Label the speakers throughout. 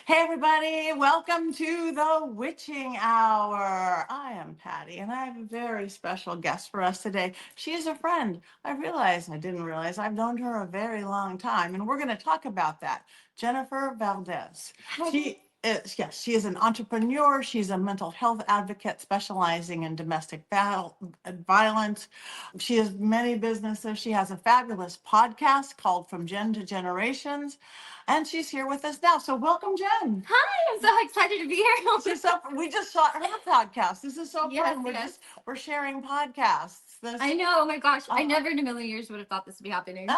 Speaker 1: Hey, everybody, welcome to the Witching Hour. I am Patti, and I have a very special guest for us today. She is a friend. I didn't realize I've known her a very long time, and we're going to talk about that. Jennifer Valdes. She is an entrepreneur. She's a mental health advocate specializing in domestic violence. She has many businesses. She has a fabulous podcast called From Gen to Generations. And she's here with us now. So welcome, Jen.
Speaker 2: Hi, I'm so excited to be here.
Speaker 1: We just shot her podcast. This is so
Speaker 2: Yes,
Speaker 1: fun.
Speaker 2: yes.
Speaker 1: We're sharing podcasts.
Speaker 2: I know. Oh my gosh. I never in a million years would have thought this would be happening.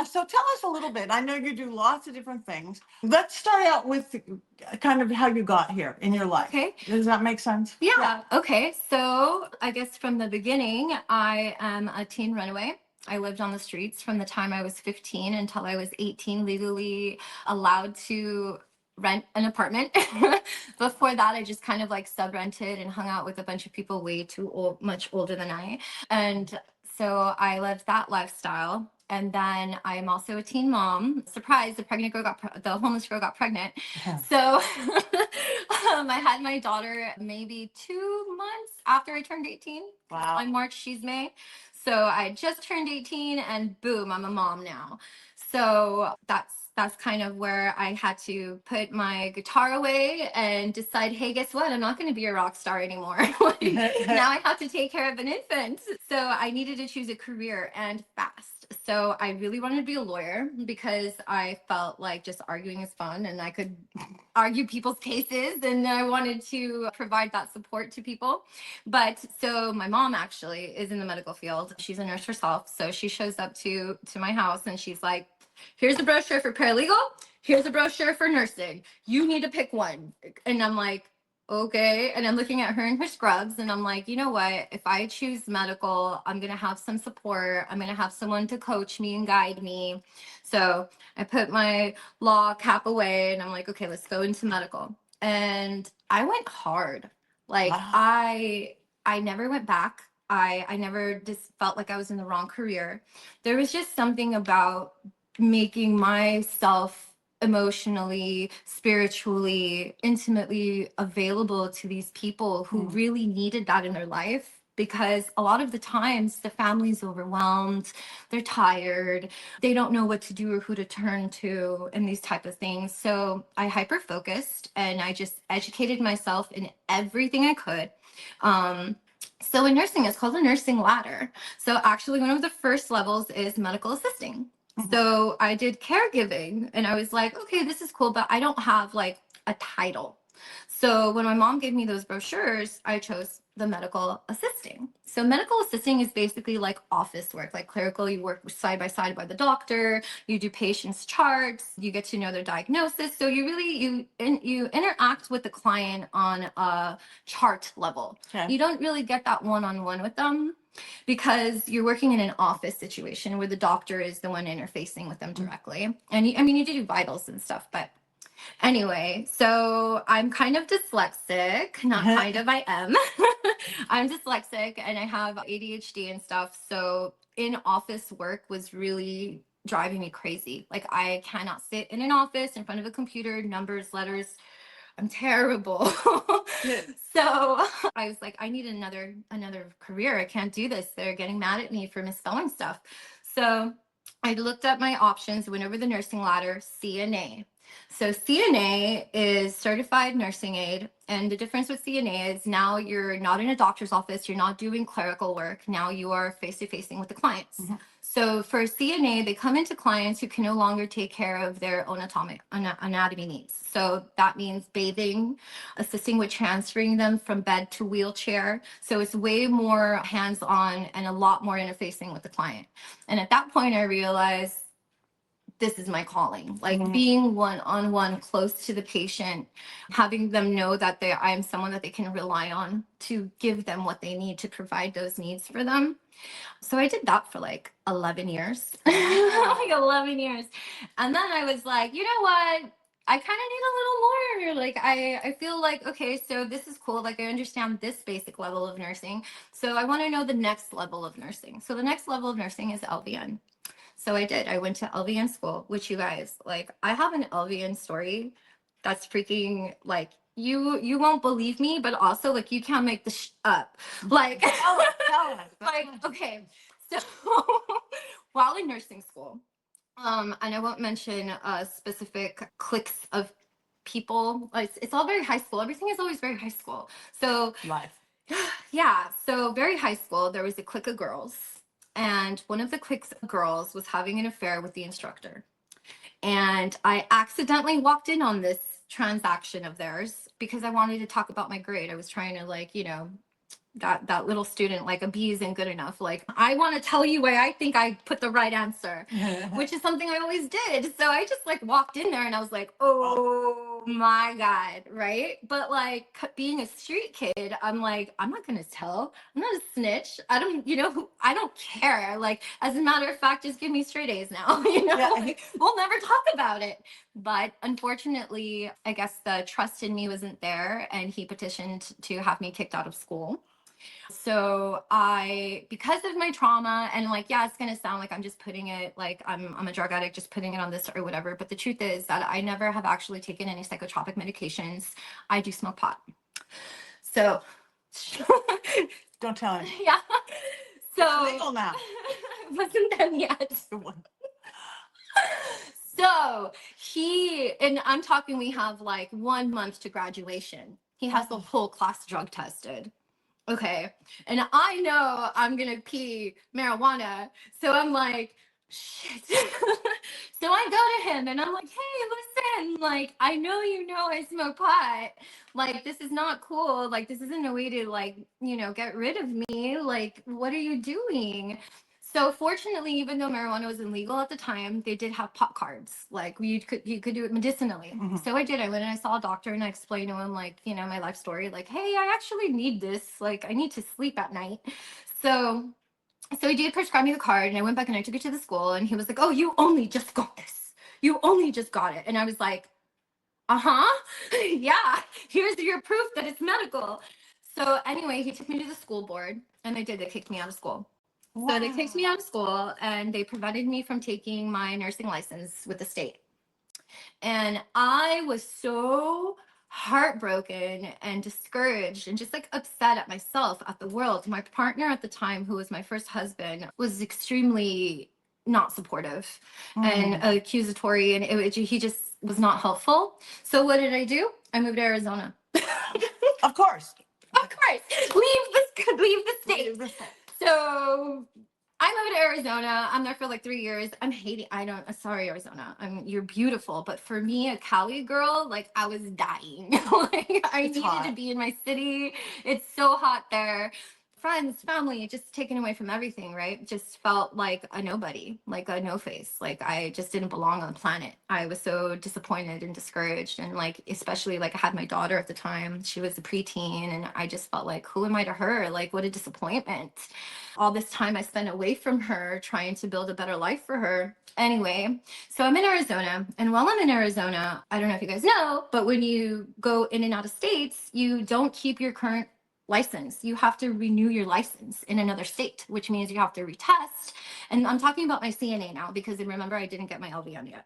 Speaker 1: So tell us a little bit. I know you do lots of different things. Let's start out with kind of how you got here in your life.
Speaker 2: Okay.
Speaker 1: Does that make sense?
Speaker 2: Yeah. Okay. So I guess from the beginning, I am a teen runaway. I lived on the streets from the time I was 15 until I was 18, legally allowed to rent an apartment. Before that, I just kind of like sub-rented and hung out with a bunch of people way too old, much older than I. And so I lived that lifestyle. And then I'm also a teen mom. Surprise, the homeless girl got pregnant.
Speaker 1: Yeah.
Speaker 2: So I had my daughter maybe 2 months after I turned 18.
Speaker 1: Wow.
Speaker 2: On March, she's May. So I just turned 18 and boom, I'm a mom now. So that's kind of where I had to put my guitar away and decide, hey, guess what? I'm not going to be a rock star anymore. Now I have to take care of an infant. So I needed to choose a career and fast. So I really wanted to be a lawyer because I felt like just arguing is fun and I could argue people's cases and I wanted to provide that support to people. But so my mom actually is in the medical field. She's a nurse herself. So she shows up to my house and she's like, here's a brochure for paralegal. Here's a brochure for nursing. You need to pick one. And I'm like, okay. And I'm looking at her in her scrubs and I'm like, you know what? If I choose medical, I'm going to have some support. I'm going to have someone to coach me and guide me. So I put my law cap away and I'm like, okay, let's go into medical. And I went hard. Like
Speaker 1: Wow.
Speaker 2: I never went back. I never just felt like I was in the wrong career. There was just something about making myself emotionally, spiritually, intimately available to these people who really needed that in their life. Because a lot of the times the family's overwhelmed, they're tired, they don't know what to do or who to turn to, and these type of things. So I hyper focused and I just educated myself in everything I could. So in nursing, it's called a nursing ladder. So actually, one of the first levels is medical assisting. So I did caregiving and I was like, okay, this is cool, but I don't have like a title. So when my mom gave me those brochures, I chose the medical assisting. So medical assisting is basically like office work, like clerical. You work side by the doctor, you do patients' charts, you get to know their diagnosis. So you really, you interact with the client on a chart level.
Speaker 1: Okay.
Speaker 2: You don't really get that one-on-one with them, because you're working in an office situation where the doctor is the one interfacing with them directly. And you do vitals and stuff, but anyway, so I'm kind of dyslexic, not kind of, I am. I'm dyslexic and I have ADHD and stuff. So in office work was really driving me crazy. Like I cannot sit in an office in front of a computer, numbers, letters. I'm terrible. So I was like, I need another career. I can't do this. They're getting mad at me for misspelling stuff. So I looked up my options, went over the nursing ladder, CNA. So CNA is certified nursing aide. And the difference with CNA is now you're not in a doctor's office. You're not doing clerical work. Now you are face-to-facing with the clients. Mm-hmm. So for CNA, they come into clients who can no longer take care of their own anatomy needs. So that means bathing, assisting with transferring them from bed to wheelchair. So it's way more hands-on and a lot more interfacing with the client. And at that point, I realized this is my calling, like being one-on-one close to the patient, having them know that I am someone that they can rely on to give them what they need to provide those needs for them. So I did that for like 11 years, like 11 years. And then I was like, you know what? I kind of need a little more. Like, I feel like, okay, so this is cool. Like, I understand this basic level of nursing. So I want to know the next level of nursing. So the next level of nursing is LVN. So I did. I went to LVN school, which you guys, like, I have an LVN story That's freaking like you won't believe me, but also like you can't make this up. Like
Speaker 1: Tell us.
Speaker 2: like okay. So while in nursing school, and I won't mention specific cliques of people. It's all very high school. Everything is always very high school. So
Speaker 1: Life.
Speaker 2: yeah, so very high school, there was a clique of girls, and one of the cliques of girls was having an affair with the instructor. And I accidentally walked in on this transaction of theirs because I wanted to talk about my grade. I was trying to like, that little student, like a B isn't good enough. Like, I want to tell you why I think I put the right answer, which is something I always did. So I just like walked in there and I was like, oh my God, right? But like being a street kid, I'm like, I'm not gonna tell. I'm not a snitch. I don't, I don't care. Like, as a matter of fact, just give me straight A's now.
Speaker 1: Yeah.
Speaker 2: Like, we'll never talk about it. But unfortunately, I guess the trust in me wasn't there, and he petitioned to have me kicked out of school. So because of my trauma, and like, yeah, it's gonna sound like I'm just putting it like I'm a drug addict, just putting it on this or whatever. But the truth is that I never have actually taken any psychotropic medications. I do smoke pot. So
Speaker 1: Don't tell him.
Speaker 2: yeah. So
Speaker 1: It's legal now.
Speaker 2: it wasn't done yet. So and I'm talking, we have like 1 month to graduation. He has the whole class drug tested. Okay. And I know I'm going to pee marijuana. So I'm like, shit. So I go to him and I'm like, hey, listen, like, I know I smoke pot. Like, this is not cool. Like, this isn't a way to, like, get rid of me. Like, what are you doing? So fortunately, even though marijuana was illegal at the time, they did have pot cards. Like you could do it medicinally.
Speaker 1: Mm-hmm.
Speaker 2: So I did. I went and I saw a doctor and I explained to him like, my life story. Like, hey, I actually need this. Like, I need to sleep at night. So he did prescribe me the card, and I went back and I took it to the school, and he was like, oh, you only just got this. You only just got it. And I was like, uh-huh. Yeah. Here's your proof that it's medical. So anyway, he took me to the school board, and they kicked me out of school.
Speaker 1: Wow.
Speaker 2: So they kicked me out of school and they prevented me from taking my nursing license with the state. And I was so heartbroken and discouraged and just like upset at myself, at the world. My partner at the time, who was my first husband, was extremely not supportive and accusatory, and he just was not helpful. So what did I do? I moved to Arizona.
Speaker 1: Of course.
Speaker 2: Of course. Leave the state. So I moved to Arizona. I'm there for like 3 years. Sorry, Arizona. You're beautiful. But for me, a Cali girl, like I was dying. Like I needed to be in my city. It's so hot there. Friends, family, just taken away from everything, right? Just felt like a nobody, like a no face. Like I just didn't belong on the planet. I was so disappointed and discouraged. And like, especially like I had my daughter at the time. She was a preteen, and I just felt like, who am I to her? Like, what a disappointment. All this time I spent away from her trying to build a better life for her. Anyway, so I'm in Arizona, and while I'm in Arizona, I don't know if you guys know, but when you go in and out of states, you don't keep your current license. You have to renew your license in another state, which means you have to retest. And I'm talking about my CNA now because remember, I didn't get my LVN yet.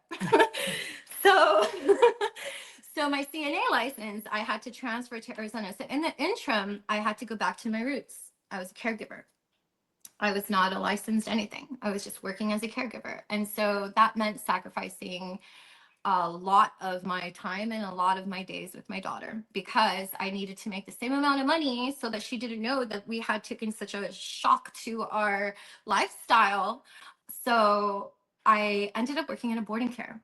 Speaker 2: So my CNA license, I had to transfer to Arizona. So in the interim, I had to go back to my roots. I was a caregiver. I was not a licensed anything. I was just working as a caregiver. And so that meant sacrificing a lot of my time and a lot of my days with my daughter because I needed to make the same amount of money so that she didn't know that we had taken such a shock to our lifestyle. So I ended up working in a boarding care.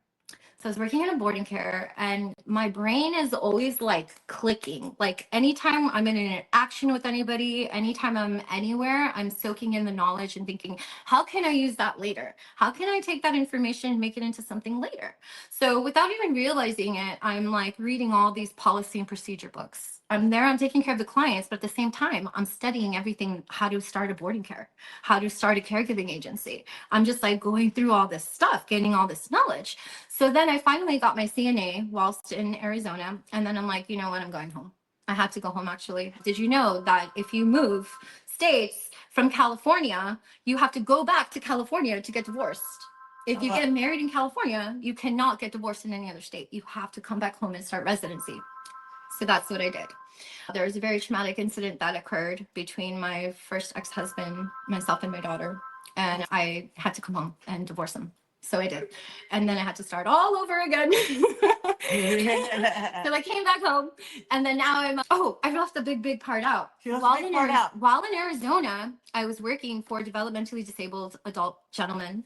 Speaker 2: So I was working in a boarding care, and my brain is always like clicking. Like anytime I'm in an interaction with anybody, anytime I'm anywhere, I'm soaking in the knowledge and thinking, how can I use that later? How can I take that information and make it into something later? So without even realizing it, I'm like reading all these policy and procedure books. I'm there, I'm taking care of the clients, but at the same time, I'm studying everything, how to start a boarding care, how to start a caregiving agency. I'm just like going through all this stuff, gaining all this knowledge. So then I finally got my CNA whilst in Arizona. And then I'm like, you know what? I'm going home. I had to go home actually. Did you know that if you move states from California, you have to go back to California to get divorced? If you get married in California, you cannot get divorced in any other state. You have to come back home and start residency. So that's what I did. There was a very traumatic incident that occurred between my first ex-husband, myself, and my daughter. And I had to come home and divorce him. So I did. And then I had to start all over again. So I came back home. And then now I left the big part out. While in Arizona, I was working for a developmentally disabled adult gentleman.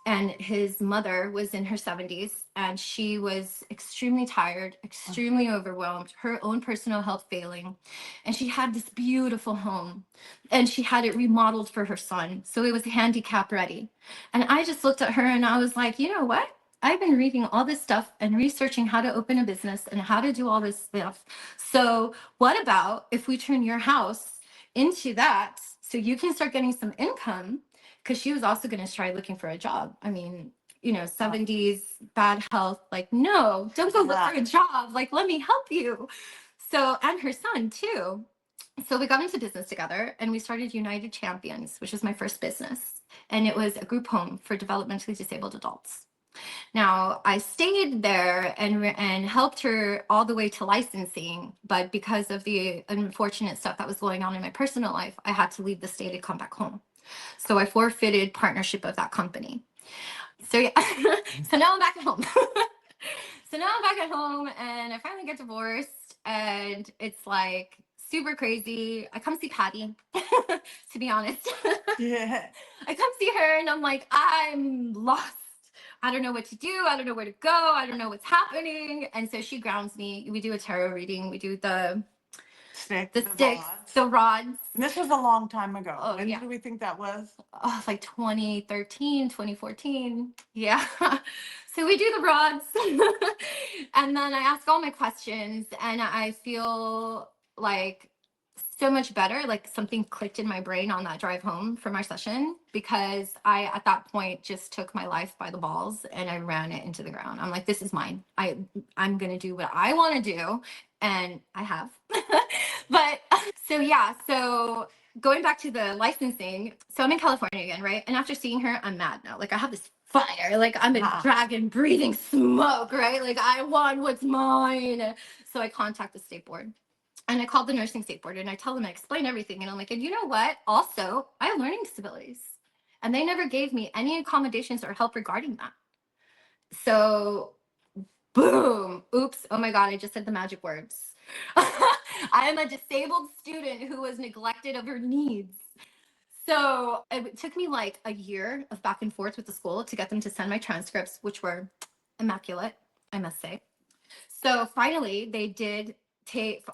Speaker 2: And his mother was in her 70s. And she was extremely tired, extremely overwhelmed, her own personal health failing. And she had this beautiful home. And she had it remodeled for her son. So it was handicap ready. And I just looked at her and I was like, you know what? I've been reading all this stuff and researching how to open a business and how to do all this stuff. So what about if we turn your house into that so you can start getting some income? Because she was also going to try looking for a job. I mean, 70s, bad health, like, no, don't go look for a job. Like, let me help you. So, and her son too. So we got into business together and we started United Champions, which was my first business. And it was a group home for developmentally disabled adults. Now, I stayed there and helped her all the way to licensing. But because of the unfortunate stuff that was going on in my personal life, I had to leave the state and come back home. So I forfeited partnership of that company. So yeah, so now I'm back at home. And I finally get divorced and it's like super crazy. I come see Patti, to be honest. Yeah. I come see her and I'm like, I'm lost. I don't know what to do. I don't know where to go. I don't know what's happening. And so she grounds me. We do a tarot reading. We do the sticks, the rods.
Speaker 1: And this was a long time ago.
Speaker 2: Oh,
Speaker 1: when do we think that was?
Speaker 2: Oh, like 2013, 2014. Yeah. So we do the rods. And then I ask all my questions and I feel like so much better. Like something clicked in my brain on that drive home from our session because I, at that point, just took my life by the balls and I ran it into the ground. I'm like, this is mine. I'm going to do what I want to do. And I have. But so, yeah. So going back to the licensing. So I'm in California again, right? And after seeing her, I'm mad now. Like I have this fire. Like I'm a dragon breathing smoke, right? Like I want what's mine. So I contact the state board. And I called the nursing state board and I tell them, I explain everything. And I'm like, and you know what? Also, I have learning disabilities. And they never gave me any accommodations or help regarding that. So, boom. Oops. Oh my God. I just said the magic words. I am a disabled student who was neglected of her needs. So it took me like a year of back and forth with the school to get them to send my transcripts, which were immaculate, I must say. So finally, they did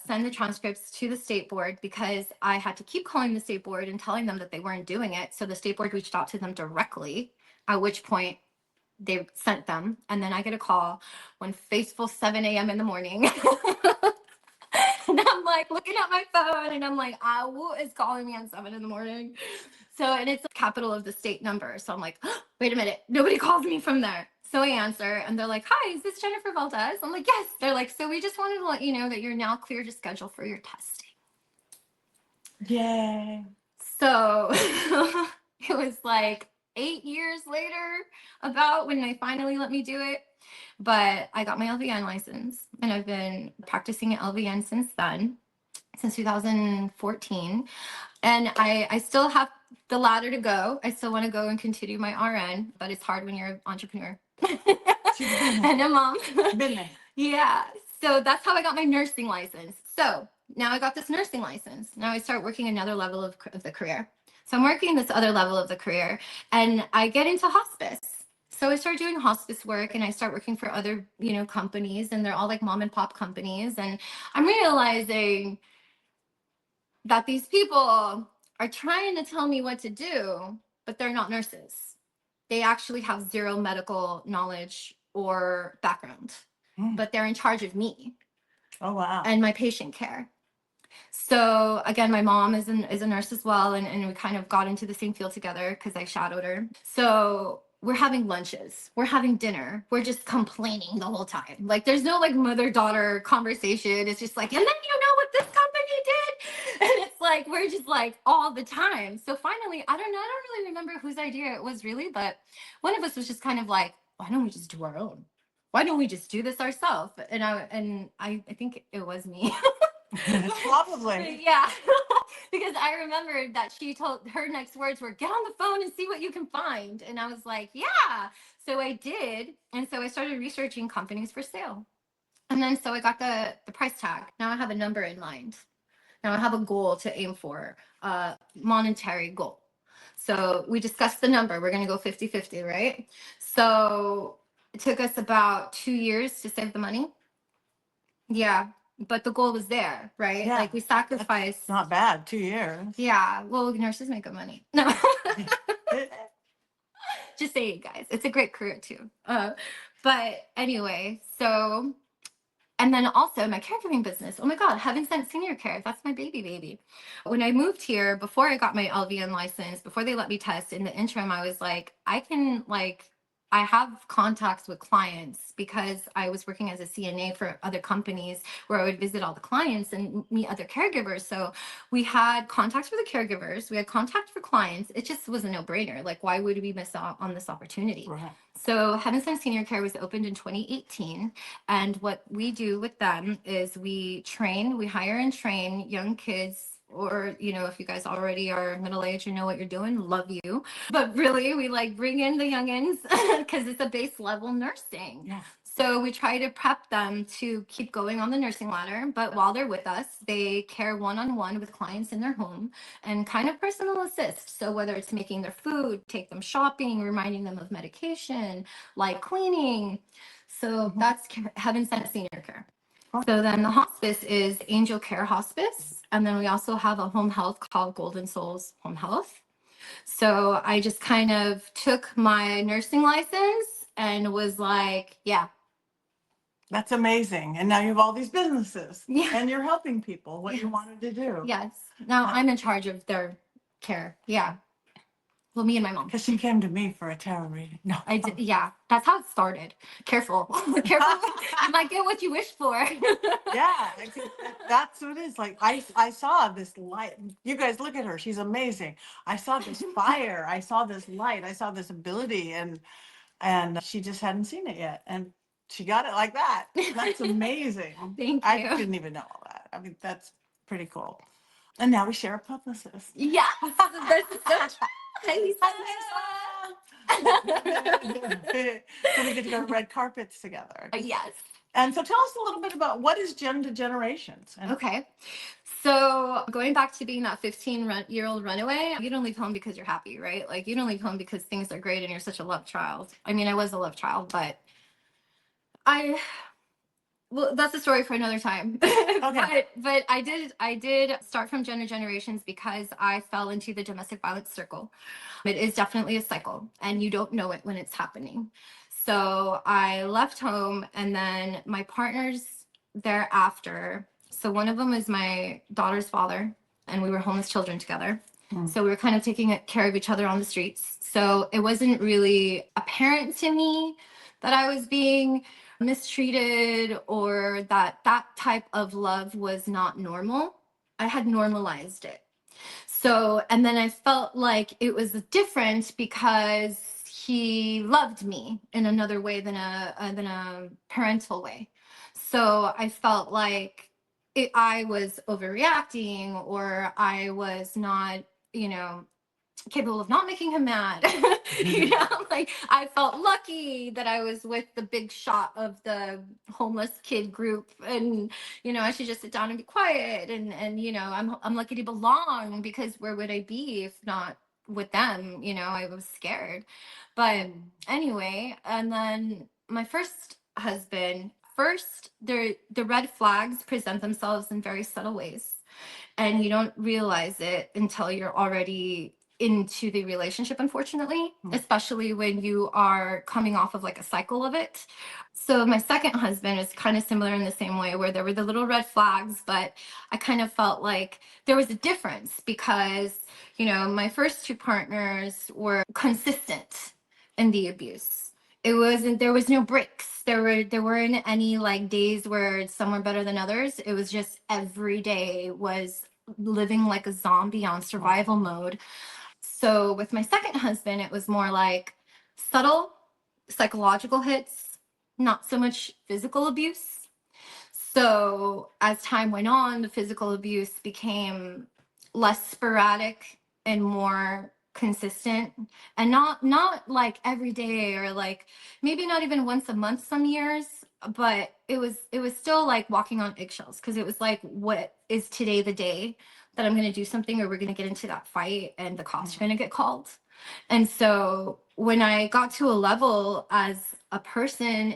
Speaker 2: send the transcripts to the state board because I had to keep calling the state board and telling them that they weren't doing it. So the state board reached out to them directly, at which point they sent them. And then I get a call one fateful 7 a.m. in the morning. And I'm like looking at my phone and I'm like, who is calling me on 7 in the morning? So, and it's the capital of the state number. So I'm like, oh, wait a minute, nobody calls me from there. So I answer and they're like, hi, is this Jennifer Valdes? I'm like, yes. They're like, so we just wanted to let you know that you're now clear to schedule for your testing.
Speaker 1: Yay.
Speaker 2: So it was like 8 years later about when they finally let me do it. But I got my LVN license and I've been practicing at LVN since then, since 2014. And I still have the ladder to go. I still want to go and continue my RN, but it's hard when you're an entrepreneur and a mom.
Speaker 1: Been there.
Speaker 2: Yeah. So that's how I got my nursing license. So now I got this nursing license. Now I start working another level of the career. So I'm working this other level of the career and I get into hospice. So I started doing hospice work and I start working for other, companies and they're all like mom and pop companies. And I'm realizing that these people are trying to tell me what to do, but they're not nurses. They actually have zero medical knowledge or background, but they're in charge of me.
Speaker 1: Oh, wow.
Speaker 2: And my patient care. So again, my mom is a nurse as well. And we kind of got into the same field together because I shadowed her. So we're having lunches, we're having dinner, we're just complaining the whole time. Like there's no like mother-daughter conversation. It's just like, and then you know what this company did? And it's like, we're just like all the time. So finally, I don't know, I don't really remember whose idea it was really, but one of us was just kind of like, why don't we just do our own? Why don't we just do this ourselves? And I think it was me.
Speaker 1: Probably.
Speaker 2: Yeah. Because I remembered that she told her next words were, get on the phone and see what you can find. And I was like, yeah. So I did. And so I started researching companies for sale. And then so I got the price tag. Now I have a number in mind. Now I have a goal to aim for, a monetary goal. So we discussed the number. We're going to go 50-50, right? So it took us about 2 years to save the money. Yeah. But the goal was there, right?
Speaker 1: Yeah,
Speaker 2: like we sacrificed.
Speaker 1: Not bad, 2 years.
Speaker 2: Yeah. Well, nurses make good money. No. Just saying, guys. It's a great career too. But anyway, so and then also my caregiving business. Oh my God, Heaven Sent Senior Care. That's my baby. When I moved here, before I got my LVN license, before they let me test, in the interim, I was like, I have contacts with clients because I was working as a CNA for other companies where I would visit all the clients and meet other caregivers. So we had contacts for the caregivers, we had contact for clients. It just was a no-brainer. Like, why would we miss out on this opportunity?
Speaker 1: Right.
Speaker 2: So Heaven Sent Senior Care was opened in 2018. And what we do with them is we hire and train young kids, or, if you guys already are middle-aged, you know what you're doing, love you. But really, we like bring in the youngins because it's a base level nursing.
Speaker 1: Yeah.
Speaker 2: So we try to prep them to keep going on the nursing ladder. But while they're with us, they care one-on-one with clients in their home and kind of personal assist. So whether it's making their food, take them shopping, reminding them of medication, like cleaning. So that's Heaven Sent Senior Care. So then the hospice is Angel Care Hospice. And then we also have a home health called Golden Souls Home Health. So I just kind of took my nursing license and was like, yeah.
Speaker 1: That's amazing. And now you have all these businesses.
Speaker 2: Yeah.
Speaker 1: And you're helping people, what you wanted to do.
Speaker 2: Yes. Now I'm in charge of their care. Yeah. Well, me and my mom.
Speaker 1: Because she came to me for a tarot reading. No.
Speaker 2: I did. Yeah. That's how it started. Careful. Careful. You might get what you wish for.
Speaker 1: Yeah. That's what it is. Like, I saw this light. You guys look at her. She's amazing. I saw this fire. I saw this light. I saw this ability. And she just hadn't seen it yet. And she got it like that. That's amazing.
Speaker 2: Thank
Speaker 1: I
Speaker 2: you.
Speaker 1: didn't even know all that. I mean, that's pretty cool. And now we share a publicist.
Speaker 2: Yeah. This is such. Hi, Lisa.
Speaker 1: So we get to go to red carpets together.
Speaker 2: Yes.
Speaker 1: And so tell us a little bit about what is Gen to Generations.
Speaker 2: Okay. So going back to being that 15-year-old runaway, you don't leave home because you're happy, right? Like, you don't leave home because things are great and you're such a love child. I mean, I was a love child, but well, that's a story for another time.
Speaker 1: Okay.
Speaker 2: But I did start from Gen to Generations because I fell into the domestic violence circle. It is definitely a cycle and you don't know it when it's happening. So I left home, and then my partners thereafter. So one of them is my daughter's father, and we were homeless children together. So we were kind of taking care of each other on the streets. So it wasn't really apparent to me that I was being mistreated or that type of love was not normal. I had normalized it. So, and then I felt like it was different because he loved me in another way than a parental way. So I felt like I was overreacting, or I was not, capable of not making him mad. Like, I felt lucky that I was with the big shot of the homeless kid group, and I should just sit down and be quiet, and I'm lucky to belong, because where would I be if not with them? I was scared. But anyway, and then my first husband, the red flags present themselves in very subtle ways, and you don't realize it until you're already into the relationship, unfortunately, especially when you are coming off of like a cycle of it. So my second husband is kind of similar in the same way, where there were the little red flags, but I kind of felt like there was a difference because, my first two partners were consistent in the abuse. There was no breaks. There weren't any like days where some were better than others. It was just every day was living like a zombie on survival mode. So with my second husband, it was more like subtle psychological hits, not so much physical abuse. So as time went on, the physical abuse became less sporadic and more consistent, and not like every day, or like maybe not even once a month some years, but it was still like walking on eggshells, because it was like, what is today the day that I'm going to do something, or we're going to get into that fight and the cops are going to get called. And so when I got to a level as a person,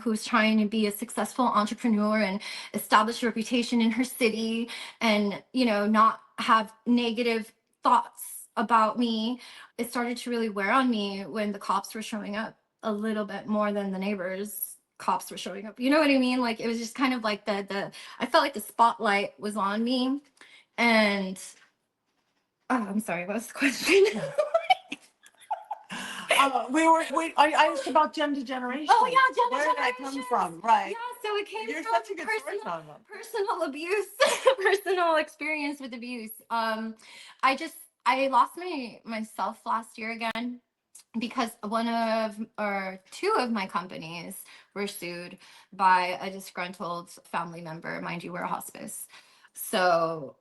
Speaker 2: who's trying to be a successful entrepreneur and establish a reputation in her city, and, not have negative thoughts about me, it started to really wear on me when the cops were showing up a little bit more than the neighbors. Cops were showing up. You know what I mean? Like, it was just kind of like the I felt like the spotlight was on me. And oh, I'm sorry, what was the question?
Speaker 1: I asked about gender generation.
Speaker 2: Oh yeah,
Speaker 1: Where did that come from? Right.
Speaker 2: Yeah, so it came
Speaker 1: You're
Speaker 2: from
Speaker 1: such a good storyteller.
Speaker 2: personal abuse, personal experience with abuse. I lost myself last year again, because one of or two of my companies were sued by a disgruntled family member. Mind you, we're a hospice. So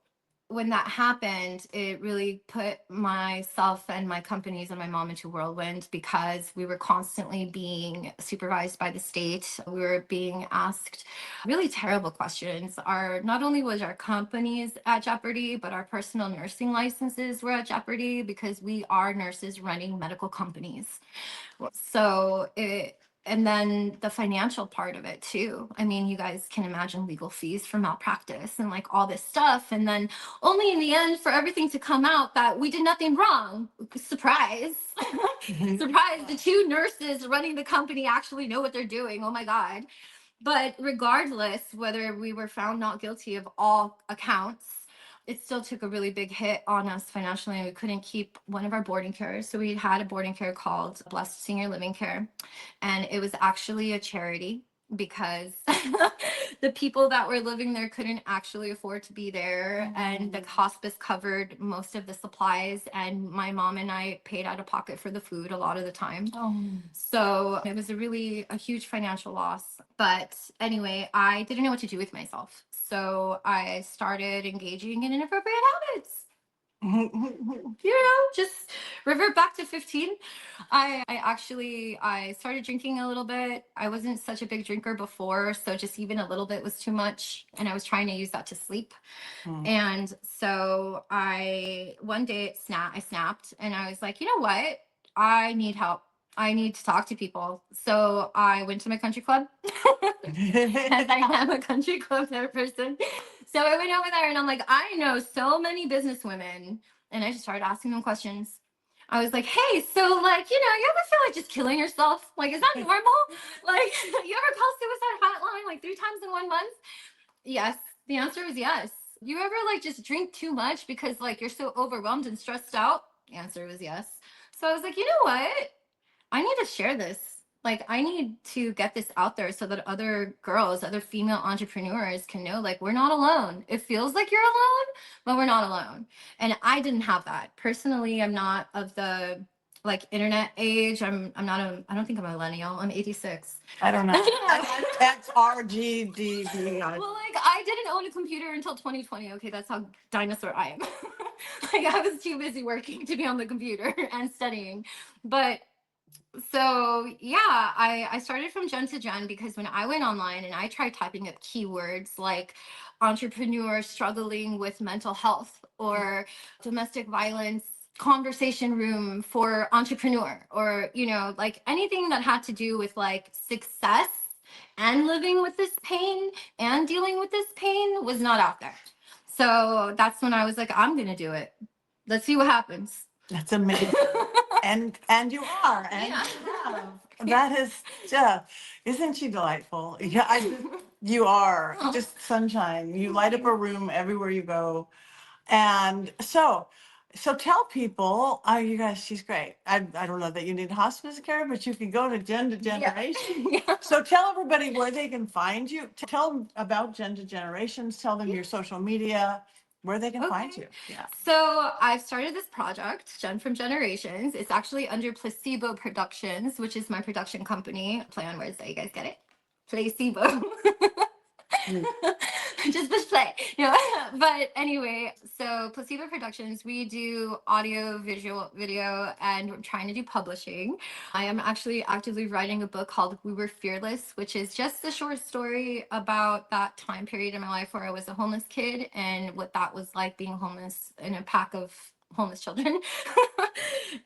Speaker 2: when that happened, it really put myself and my companies and my mom into whirlwind, because we were constantly being supervised by the state. We were being asked really terrible questions. Not only was our companies at jeopardy, but our personal nursing licenses were at jeopardy, because we are nurses running medical companies. And then the financial part of it too. I mean, you guys can imagine legal fees for malpractice and like all this stuff. And then only in the end for everything to come out that we did nothing wrong. Surprise. Surprise. The two nurses running the company actually know what they're doing. Oh my God. But regardless, whether we were found not guilty of all accounts, it still took a really big hit on us financially, and we couldn't keep one of our boarding cares. So we had a boarding care called Blessed Senior Living Care, and it was actually a charity, because the people that were living there couldn't actually afford to be there, and the hospice covered most of the supplies, and my mom and I paid out of pocket for the food a lot of the time. So it was a huge financial loss. But anyway, I didn't know what to do with myself, so I started engaging in inappropriate habits. Just revert back to 15. I started drinking a little bit. I wasn't such a big drinker before, so just even a little bit was too much, and I was trying to use that to sleep. And so one day I snapped, and I was like, you know what? I need help. I need to talk to people. So I went to my country club, as I am a country club person. So I went over there, and I'm like, I know so many business women, and I just started asking them questions. I was like, hey, so like, you ever feel like just killing yourself? Like, is that normal? Like, you ever call suicide hotline like 3 times in 1 month? Yes. The answer is yes. You ever like just drink too much because like you're so overwhelmed and stressed out? The answer was yes. So I was like, you know what? I need to share this. Like, I need to get this out there so that other girls, other female entrepreneurs can know, like, we're not alone. It feels like you're alone, but we're not alone. And I didn't have that. Personally, I'm not of the like internet age. I don't think I'm a millennial. I'm 86.
Speaker 1: I don't know. I'm XRGDB.
Speaker 2: Well, like, I didn't own a computer until 2020. Okay, that's how dinosaur I am. Like, I was too busy working to be on the computer and studying. But so yeah, I started from gen to gen, because when I went online and I tried typing up keywords like entrepreneur struggling with mental health, or domestic violence conversation room for entrepreneur, or like anything that had to do with like success and living with this pain and dealing with this pain, was not out there. So that's when I was like, I'm gonna do it. Let's see what happens.
Speaker 1: That's amazing. and you are, and
Speaker 2: Yeah.
Speaker 1: you have. That is just, isn't she delightful? Yeah, you are just sunshine. You light up a room everywhere you go. And so tell people, oh, you guys, she's great. I don't know that you need hospice care, but you can go to Gen to Generation.
Speaker 2: Yeah.
Speaker 1: So tell everybody where they can find you. Tell them about Gen to Generations. Tell them your social media. where they can find
Speaker 2: Okay.
Speaker 1: you. Yeah.
Speaker 2: So I've started this project, Jen from Generations. It's actually under Placebo Productions, which is my production company. Play on words, so you guys get it. Placebo. Just push play. No. But anyway, so Placebo Productions, we do audio, visual, video, and we're trying to do publishing. I am actually actively writing a book called We Were Fearless, which is just a short story about that time period in my life where I was a homeless kid and what that was like being homeless in a pack of homeless children.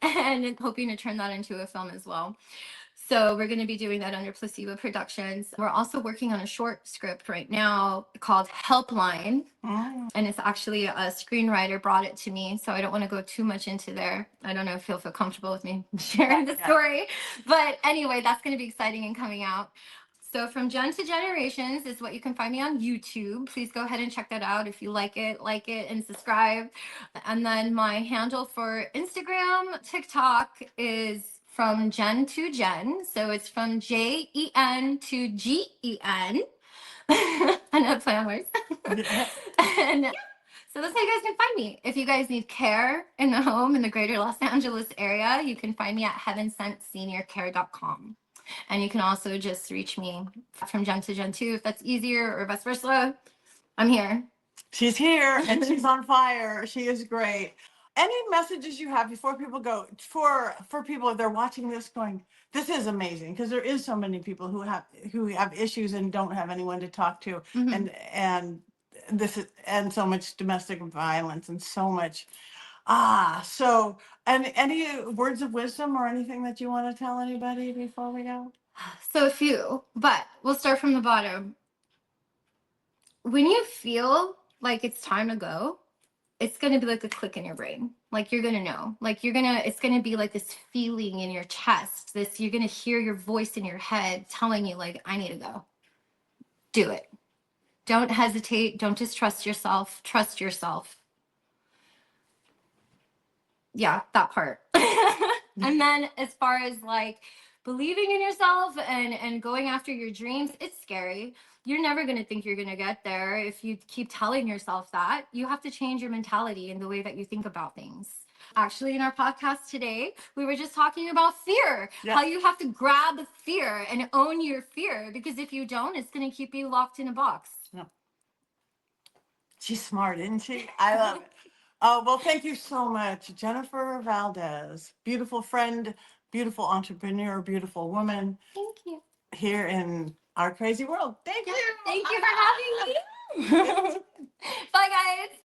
Speaker 2: And hoping to turn that into a film as well. So we're going to be doing that under Placebo Productions. We're also working on a short script right now called Helpline. And it's actually a screenwriter brought it to me. So I don't want to go too much into there. I don't know if you'll feel comfortable with me sharing the story. But anyway, that's going to be exciting and coming out. So From Gen to Generations is what you can find me on YouTube. Please go ahead and check that out. If you like it, and subscribe. And then my handle for Instagram, TikTok is From Gen to Jen. So it's from JEN to GEN. I know play on words. And yeah, so that's how you guys can find me. If you guys need care in the home in the greater Los Angeles area, you can find me at heavensentseniorcare.com. And you can also just reach me from Gen to Gen 2 if that's easier, or vice versa. I'm here.
Speaker 1: She's here and she's on fire. She is great. Any messages you have before people go, for people if they're watching this going, this is amazing, because there is so many people who have issues and don't have anyone to talk to, and this is, and so much domestic violence and so much. So, and any words of wisdom or anything that you want to tell anybody before we go?
Speaker 2: So a few, but we'll start from the bottom. When you feel like it's time to go, it's going to be like a click in your brain. Like you're going to know, like it's going to be like this feeling in your chest, you're going to hear your voice in your head telling you like, I need to go. Do it. Don't hesitate. Don't distrust yourself. Trust yourself. Yeah, that part. And then as far as like believing in yourself and going after your dreams, it's scary. You're never going to think you're going to get there if you keep telling yourself that. You have to change your mentality and the way that you think about things. Actually, in our podcast today, we were just talking about fear, how you have to grab fear and own your fear, because if you don't, it's going to keep you locked in a box.
Speaker 1: She's smart, isn't she? I love it. Oh, well, thank you so much, Jennifer Valdes. Beautiful friend, beautiful entrepreneur, beautiful woman.
Speaker 2: Thank you.
Speaker 1: Here in our crazy world. Thank you.
Speaker 2: Thank you for having me. Bye, guys.